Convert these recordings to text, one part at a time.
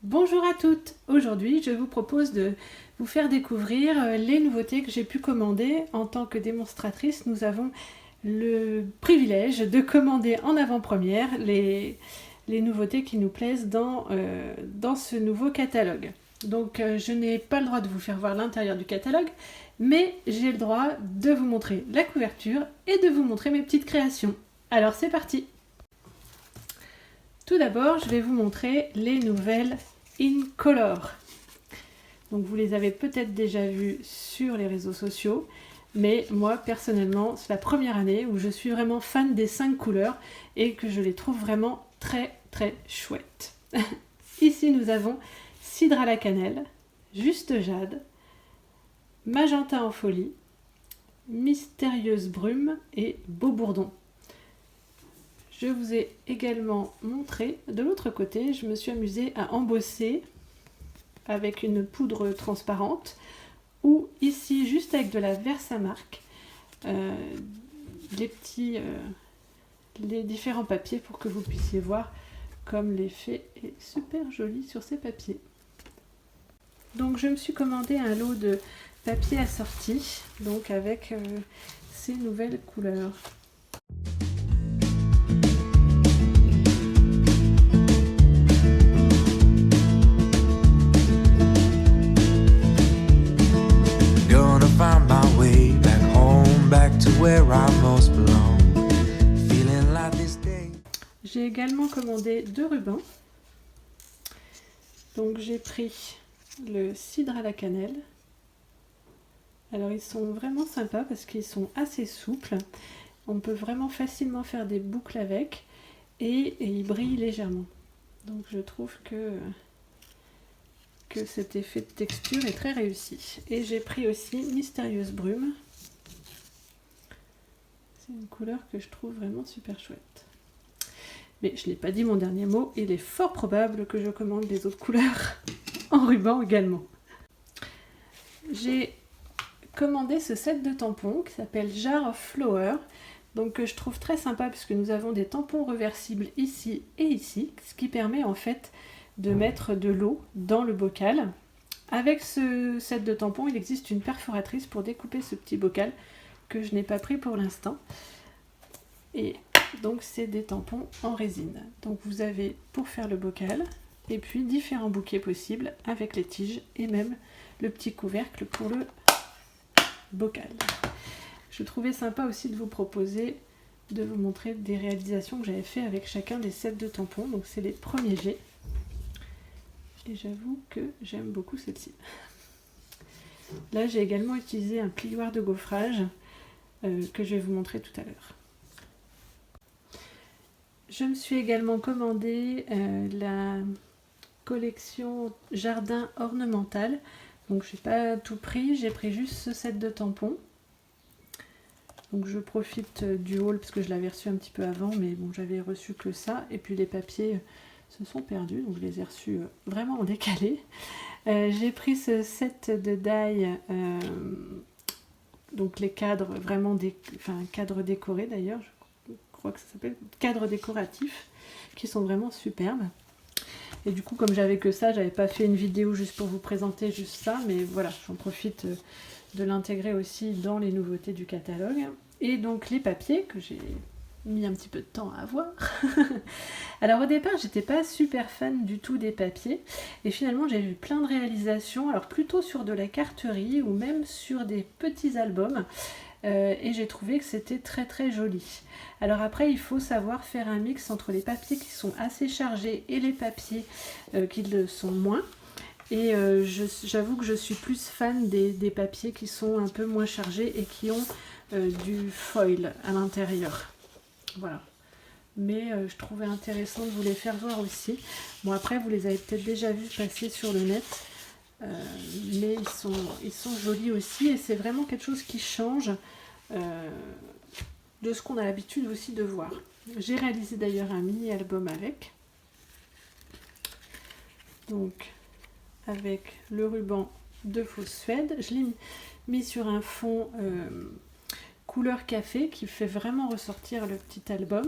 Bonjour à toutes! Aujourd'hui, je vous propose de vous faire découvrir les nouveautés que j'ai pu commander. En tant que démonstratrice, nous avons le privilège de commander en avant-première les nouveautés qui nous plaisent dans ce nouveau catalogue. Donc, je n'ai pas le droit de vous faire voir l'intérieur du catalogue, mais j'ai le droit de vous montrer la couverture et de vous montrer mes petites créations. Alors, c'est parti! Tout d'abord, je vais vous montrer les nouvelles Incolor. Donc vous les avez peut-être déjà vues sur les réseaux sociaux, mais moi personnellement, c'est la première année où je suis vraiment fan des 5 couleurs et que je les trouve vraiment très chouettes. Ici nous avons Cidre à la cannelle, Juste jade, Magenta en folie, Mystérieuse brume et Beau bourdon. Je vous ai également montré, de l'autre côté, je me suis amusée à embosser avec une poudre transparente ou ici, juste avec de la Versamark, les différents papiers pour que vous puissiez voir comme l'effet est super joli sur ces papiers. Donc je me suis commandé un lot de papier assorti, donc avec ces nouvelles couleurs. J'ai également commandé 2 rubans. Donc j'ai pris le cidre à la cannelle. Alors ils sont vraiment sympas parce qu'ils sont assez souples. On peut vraiment facilement faire des boucles avec et ils brillent légèrement. Donc je trouve que cet effet de texture est très réussi. Et j'ai pris aussi Mystérieuse brume. C'est une couleur que je trouve vraiment super chouette. Mais je n'ai pas dit mon dernier mot, il est fort probable que je commande les autres couleurs en ruban également. J'ai commandé ce set de tampons qui s'appelle Jar of Flower, donc que je trouve très sympa puisque nous avons des tampons reversibles ici et ici, ce qui permet en fait de mettre de l'eau dans le bocal. Avec ce set de tampons, il existe une perforatrice pour découper ce petit bocal que je n'ai pas pris pour l'instant. Et donc c'est des tampons en résine. Donc vous avez pour faire le bocal et puis différents bouquets possibles avec les tiges et même le petit couvercle pour le bocal. Je trouvais sympa aussi de vous proposer de vous montrer des réalisations que j'avais fait avec chacun des sets de tampons. Donc c'est les premiers jets. Et j'avoue que j'aime beaucoup celle-ci. Là j'ai également utilisé un plioir de gaufrage que je vais vous montrer tout à l'heure. Je me suis également commandé la collection jardin ornemental. Donc je n'ai pas tout pris, j'ai pris juste ce set de tampons. Donc je profite du haul parce que je l'avais reçu un petit peu avant, mais bon, j'avais reçu que ça. Et puis les papiers se sont perdus, donc je les ai reçus vraiment en décalé. J'ai pris ce set de die, donc les cadres, vraiment cadres décorés d'ailleurs, je crois que ça s'appelle cadres décoratifs, qui sont vraiment superbes. Et du coup, comme j'avais que ça, j'avais pas fait une vidéo juste pour vous présenter juste ça, mais voilà, j'en profite de l'intégrer aussi dans les nouveautés du catalogue. Et donc les papiers que j'ai mis un petit peu de temps à avoir. Alors au départ, j'étais pas super fan du tout des papiers, et finalement j'ai vu plein de réalisations, alors plutôt sur de la carterie ou même sur des petits albums. Et j'ai trouvé que c'était très joli. Alors après, il faut savoir faire un mix entre les papiers qui sont assez chargés et les papiers qui le sont moins. Et j'avoue que je suis plus fan des papiers qui sont un peu moins chargés et qui ont du foil à l'intérieur. Voilà. Mais je trouvais intéressant de vous les faire voir aussi. Bon, après, vous les avez peut-être déjà vus passer sur le net. Mais ils sont jolis aussi et c'est vraiment quelque chose qui change de ce qu'on a l'habitude aussi de voir. J'ai réalisé d'ailleurs un mini album avec, donc avec le ruban de fausse suède. Je l'ai mis sur un fond couleur café qui fait vraiment ressortir le petit album.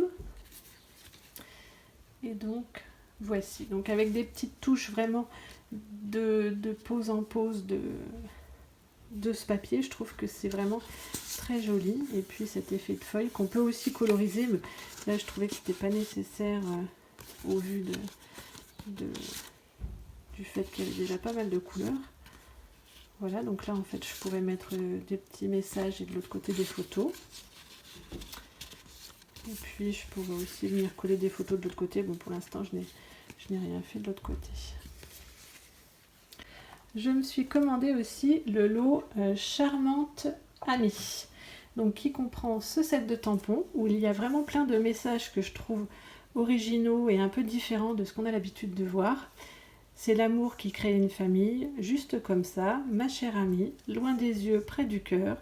Et donc Voici, donc avec des petites touches vraiment de pose en pose de ce papier, je trouve que c'est vraiment très joli. Et puis cet effet de feuille qu'on peut aussi coloriser, mais là je trouvais que c'était pas nécessaire au vu du fait qu'il y avait déjà pas mal de couleurs. Voilà, donc là en fait je pourrais mettre des petits messages et de l'autre côté des photos. Et puis je pourrais aussi venir coller des photos de l'autre côté. Bon, pour l'instant je n'ai rien fait de l'autre côté. Je me suis commandé aussi le lot Charmante Amie, donc qui comprend ce set de tampons où il y a vraiment plein de messages que je trouve originaux et un peu différents de ce qu'on a l'habitude de voir. C'est l'amour qui crée une famille, juste comme ça, ma chère amie, loin des yeux, près du cœur,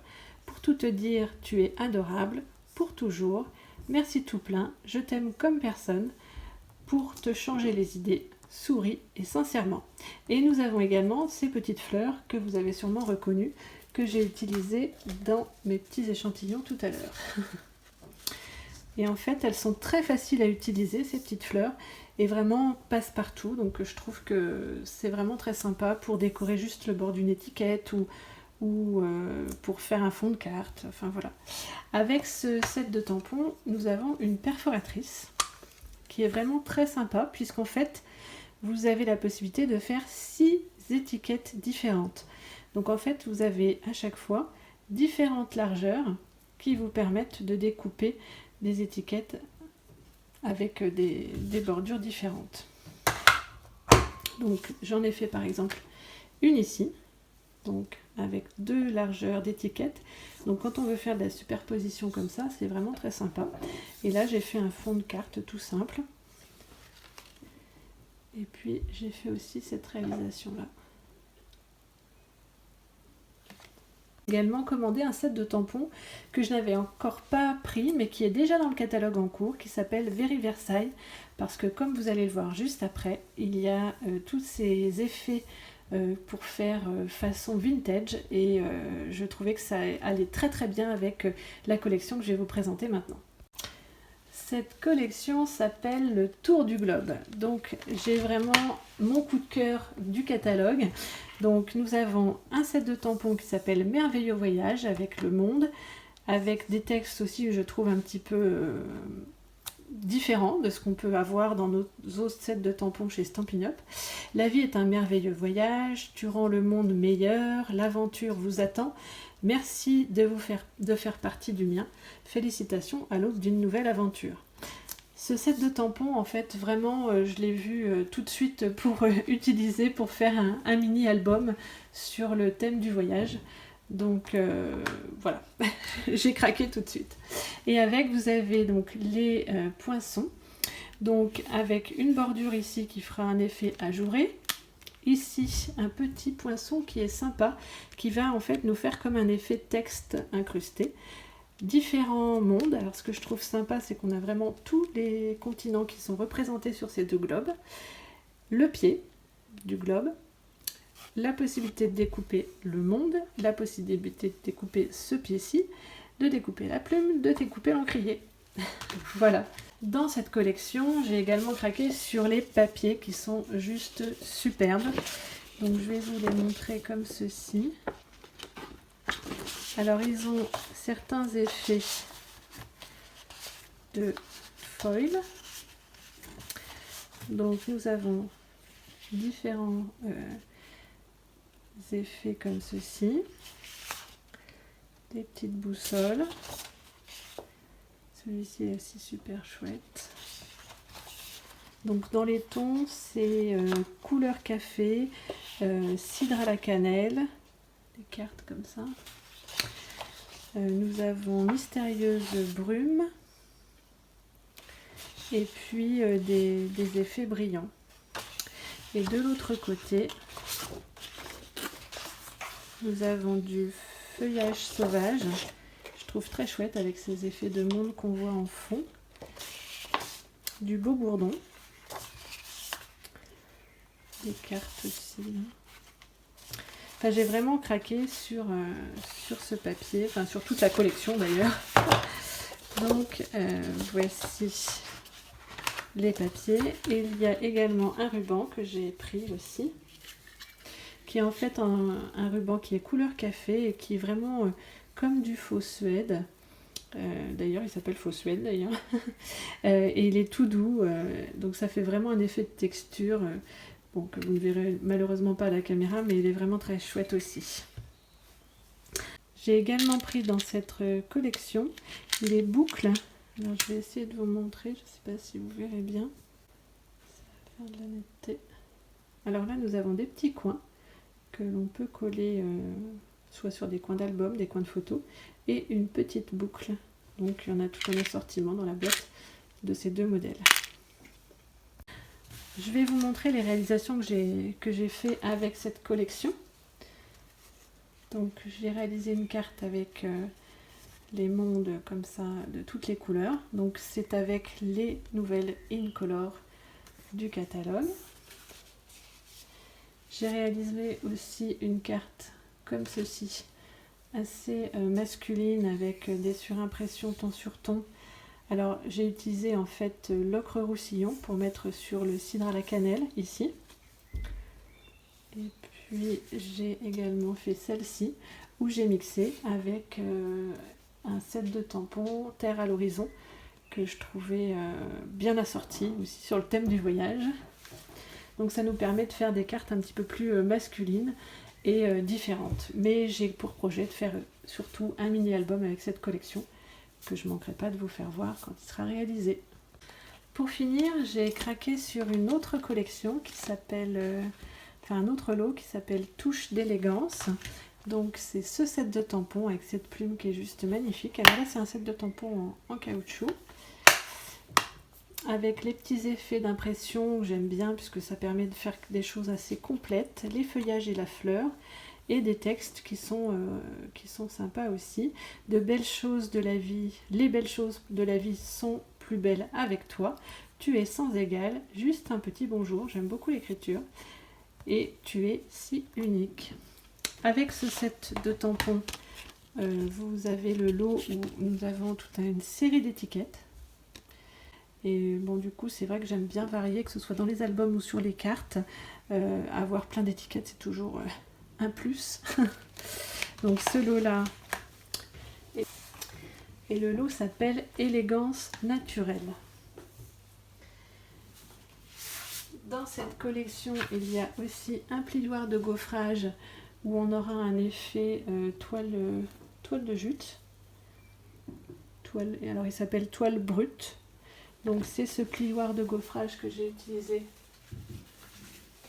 pour tout te dire, tu es adorable, pour toujours, merci tout plein, je t'aime comme personne, pour te changer les idées, souris et sincèrement. Et nous avons également ces petites fleurs que vous avez sûrement reconnues, que j'ai utilisées dans mes petits échantillons tout à l'heure. Et en fait, elles sont très faciles à utiliser, ces petites fleurs, et vraiment passe-partout. Donc je trouve que c'est vraiment très sympa pour décorer juste le bord d'une étiquette ou pour faire un fond de carte. Enfin voilà. Avec ce set de tampons, nous avons une perforatrice qui est vraiment très sympa, puisqu'en fait, vous avez la possibilité de faire 6 étiquettes différentes. Donc en fait, vous avez à chaque fois différentes largeurs qui vous permettent de découper des étiquettes avec des bordures différentes. Donc j'en ai fait par exemple une ici, donc avec 2 largeurs d'étiquettes. Donc quand on veut faire de la superposition comme ça, c'est vraiment très sympa. Et là j'ai fait un fond de carte tout simple. Et puis j'ai fait aussi cette réalisation là. Également commandé un set de tampons que je n'avais encore pas pris mais qui est déjà dans le catalogue en cours, qui s'appelle Very Versailles, parce que comme vous allez le voir juste après, il y a tous ces effets pour faire façon vintage et je trouvais que ça allait très très bien avec la collection que je vais vous présenter maintenant. Cette collection s'appelle le Tour du Globe. Donc j'ai vraiment mon coup de cœur du catalogue. Donc nous avons un set de tampons qui s'appelle Merveilleux Voyage avec le monde, avec des textes aussi je trouve un petit peu différents de ce qu'on peut avoir dans nos autres sets de tampons chez Stampin' Up. La vie est un merveilleux voyage, tu rends le monde meilleur, l'aventure vous attend. Merci de faire partie du mien. Félicitations à l'aube d'une nouvelle aventure. Ce set de tampons, en fait, vraiment, je l'ai vu tout de suite pour utiliser, pour faire un mini-album sur le thème du voyage. Donc voilà, j'ai craqué tout de suite. Et avec, vous avez donc les poinçons. Donc avec une bordure ici qui fera un effet ajouré. Ici, un petit poinçon qui est sympa, qui va en fait nous faire comme un effet texte incrusté. Différents mondes. Alors ce que je trouve sympa, c'est qu'on a vraiment tous les continents qui sont représentés sur ces 2 globes. Le pied du globe, la possibilité de découper le monde, la possibilité de découper ce pied-ci, de découper la plume, de découper l'encrier. Voilà. Dans cette collection, j'ai également craqué sur les papiers qui sont juste superbes. Donc je vais vous les montrer comme ceci. Alors ils ont certains effets de foil. Donc nous avons différents effets comme ceci. Des petites boussoles. Celui-ci est aussi super chouette. Donc dans les tons, c'est couleur café, cidre à la cannelle, des cartes comme ça. Nous avons mystérieuse brume et puis des effets brillants. Et de l'autre côté, nous avons du feuillage sauvage. Je trouve très chouette avec ces effets de monde qu'on voit en fond. Du beau bourdon. Des cartes aussi. Enfin, j'ai vraiment craqué sur ce papier, enfin sur toute la collection d'ailleurs. Donc voici les papiers. Et il y a également un ruban que j'ai pris aussi, qui est en fait un ruban qui est couleur café et qui est vraiment comme du faux suède. D'ailleurs, il s'appelle faux suède d'ailleurs. Et il est tout doux, donc ça fait vraiment un effet de texture. Bon, que vous ne verrez malheureusement pas à la caméra, mais il est vraiment très chouette aussi. J'ai également pris dans cette collection les boucles. Alors je vais essayer de vous montrer, je ne sais pas si vous verrez bien. Ça va faire de la netteté. Alors là, nous avons des petits coins que l'on peut coller soit sur des coins d'album, des coins de photos, et une petite boucle. Donc il y en a tout un assortiment dans la boîte de ces deux modèles. Je vais vous montrer les réalisations que j'ai fait avec cette collection. Donc j'ai réalisé une carte avec les mondes comme ça de toutes les couleurs. Donc c'est avec les nouvelles Incolor du catalogue. J'ai réalisé aussi une carte comme ceci, assez masculine avec des surimpressions ton sur ton. Alors j'ai utilisé en fait l'ocre roussillon pour mettre sur le cidre à la cannelle ici. Et puis j'ai également fait celle-ci où j'ai mixé avec un set de tampons Terre à l'horizon que je trouvais bien assorti aussi sur le thème du voyage. Donc ça nous permet de faire des cartes un petit peu plus masculines et différentes. Mais j'ai pour projet de faire surtout un mini-album avec cette collection que je ne manquerai pas de vous faire voir quand il sera réalisé. Pour finir, j'ai craqué sur une autre collection qui s'appelle, un autre lot qui s'appelle Touche d'élégance. Donc c'est ce set de tampons avec cette plume qui est juste magnifique. Alors là c'est un set de tampons en caoutchouc avec les petits effets d'impression que j'aime bien puisque ça permet de faire des choses assez complètes, les feuillages et la fleur, et des textes qui sont sympas aussi. De belles choses de la vie, les belles choses de la vie sont plus belles avec toi. Tu es sans égal, juste un petit bonjour, j'aime beaucoup l'écriture. Et tu es si unique. Avec ce set de tampons, vous avez le lot où nous avons toute une série d'étiquettes. Et bon, du coup, c'est vrai que j'aime bien varier, que ce soit dans les albums ou sur les cartes. Avoir plein d'étiquettes, c'est toujours un plus. Donc ce lot-là, et le lot s'appelle Élégance naturelle. Dans cette collection, il y a aussi un plioir de gaufrage où on aura un effet toile de jute. Alors il s'appelle toile brute. Donc c'est ce plioir de gaufrage que j'ai utilisé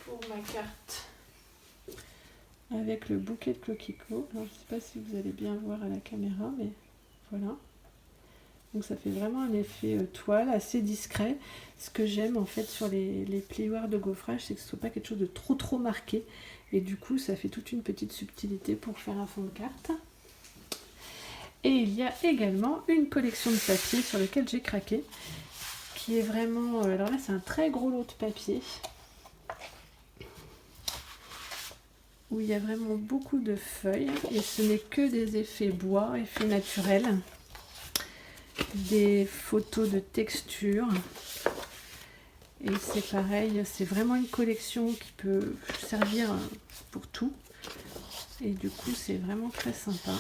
pour ma carte avec le bouquet de coquelicots. Alors je ne sais pas si vous allez bien voir à la caméra, mais voilà. Donc ça fait vraiment un effet toile assez discret. Ce que j'aime en fait sur les plioirs de gaufrage, c'est que ce ne soit pas quelque chose de trop marqué. Et du coup ça fait toute une petite subtilité pour faire un fond de carte. Et il y a également une collection de papier sur lequel j'ai craqué. Qui est vraiment... alors là c'est un très gros lot de papier. Où il y a vraiment beaucoup de feuilles. Et ce n'est que des effets bois, effets naturels. Des photos de texture. Et c'est pareil, c'est vraiment une collection qui peut servir pour tout. Et du coup c'est vraiment très sympa.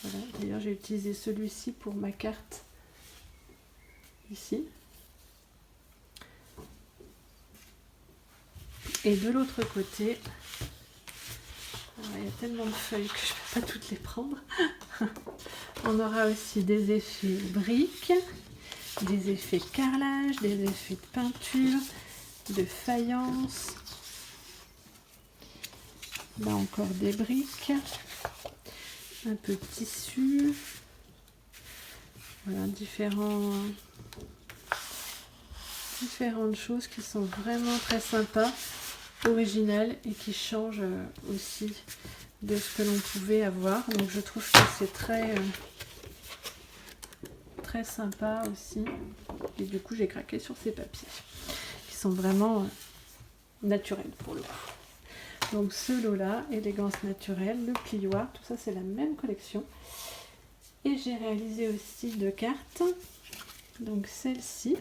Voilà. D'ailleurs j'ai utilisé celui-ci pour ma carte ici. Et de l'autre côté, alors, il y a tellement de feuilles que je ne peux pas toutes les prendre. On aura aussi des effets briques, des effets carrelage, des effets de peinture, de faïence. Là encore des briques, un peu de tissu. Voilà, différentes choses qui sont vraiment très sympas, originales et qui changent aussi de ce que l'on pouvait avoir. Donc je trouve que c'est très sympa aussi. Et du coup j'ai craqué sur ces papiers qui sont vraiment naturels pour le coup. Donc ce lot là, élégance naturelle, le plioir, tout ça c'est la même collection. Et j'ai réalisé aussi deux cartes. Donc celle-ci,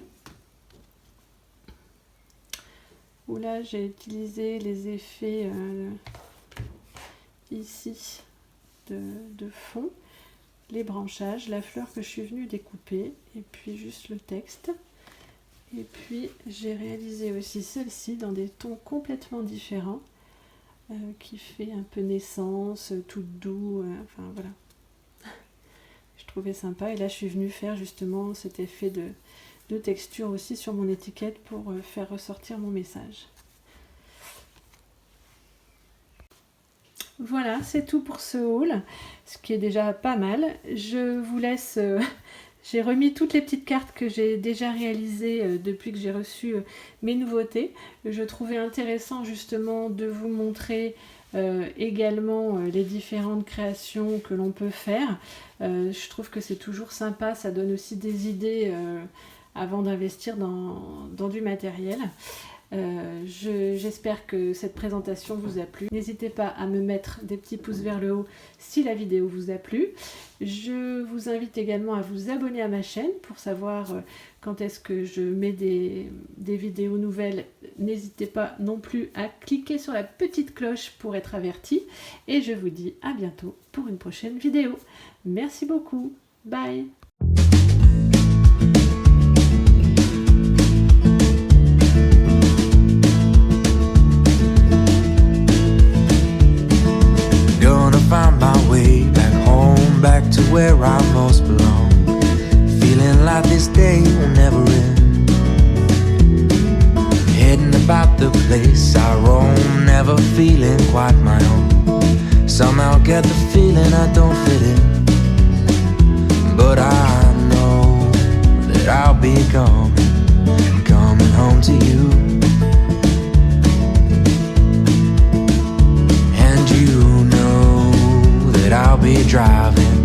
où là j'ai utilisé les effets ici de fond, les branchages, la fleur que je suis venue découper, et puis juste le texte. Et puis j'ai réalisé aussi celle-ci dans des tons complètement différents, qui fait un peu naissance, tout doux, enfin voilà. Je trouvais sympa, et là je suis venue faire justement cet effet de texture aussi sur mon étiquette pour faire ressortir mon message. Voilà, c'est tout pour ce haul, ce qui est déjà pas mal. Je vous laisse... j'ai remis toutes les petites cartes que j'ai déjà réalisées depuis que j'ai reçu mes nouveautés. Je trouvais intéressant justement de vous montrer également les différentes créations que l'on peut faire. Je trouve que c'est toujours sympa, ça donne aussi des idées avant d'investir dans du matériel. J'espère que cette présentation vous a plu. N'hésitez pas à me mettre des petits pouces vers le haut si la vidéo vous a plu. Je vous invite également à vous abonner à ma chaîne pour savoir quand est-ce que je mets des vidéos nouvelles. N'hésitez pas non plus à cliquer sur la petite cloche pour être averti. Et je vous dis à bientôt pour une prochaine vidéo. Merci beaucoup. Bye. Find my way back home, back to where I most belong. Feeling like this day will never end. Heading about the place I roam, never feeling quite my own. Somehow get the feeling I don't fit in, but I know that I'll be coming home to you. And you know I'll be driving